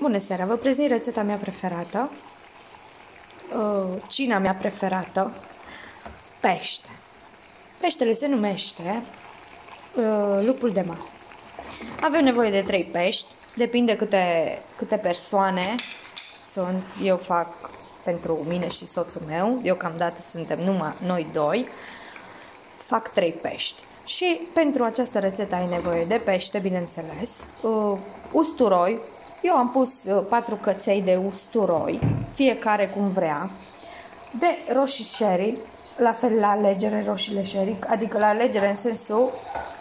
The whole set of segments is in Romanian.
Bună seara! Vă prezint rețeta mea preferată, cina mea preferată, pește. Peștele se numește lupul de mare. Avem nevoie de 3 pești, depinde câte persoane sunt. Eu fac pentru mine și soțul meu, deocamdată suntem numai noi doi, fac 3 pești. Și pentru această rețetă ai nevoie de pește, bineînțeles, usturoi. Eu am pus 4 căței de usturoi, fiecare cum vrea, de roșii sherry, la fel la alegere roșiile sherry, adică la alegere în sensul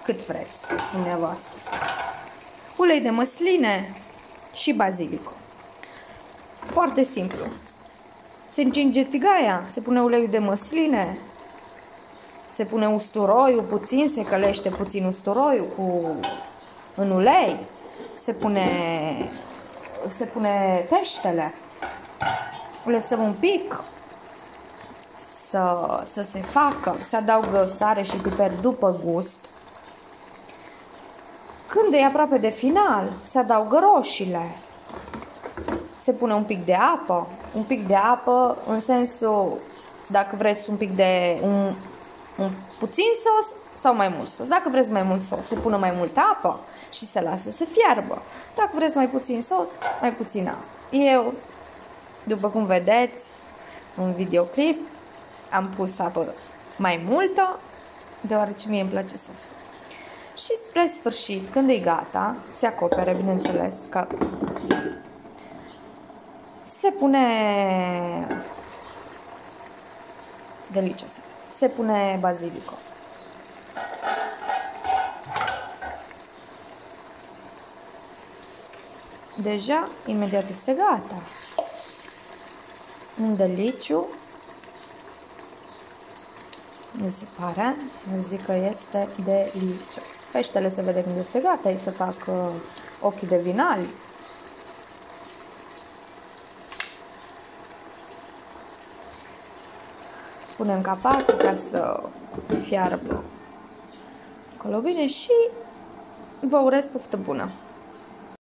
cât vreți dumneavoastră. Ulei de măsline și bazilico. Foarte simplu. Se încinge tigaia, se pune uleiul de măsline, se pune usturoiul puțin, se călește puțin usturoiul în ulei, se pune peștele, lăsăm un pic să se facă, se adaugă sare și piper după gust. Când e aproape de final, se adaugă roșiile, se pune un pic de apă în sensul, dacă vreți un pic de un puțin sos sau mai mult sos. Dacă vreți mai mult sos, se pune mai multă apă și se lasă să fiarbă. Dacă vreți mai puțin sos, mai puțin apă. Eu, după cum vedeți în videoclip, am pus apă mai multă, deoarece mie îmi place sosul. Și spre sfârșit, când e gata, se acopere, bineînțeles, că se pune delicios. Se pune bazilico. Deja, imediat este gata. Un deliciu. Mi se pare. Eu zic că este delicios. Peștele se vede când este gata. Ei să fac ochii de vinali. Punem capacul ca să fiarbă acolo bine și vă urez poftă bună!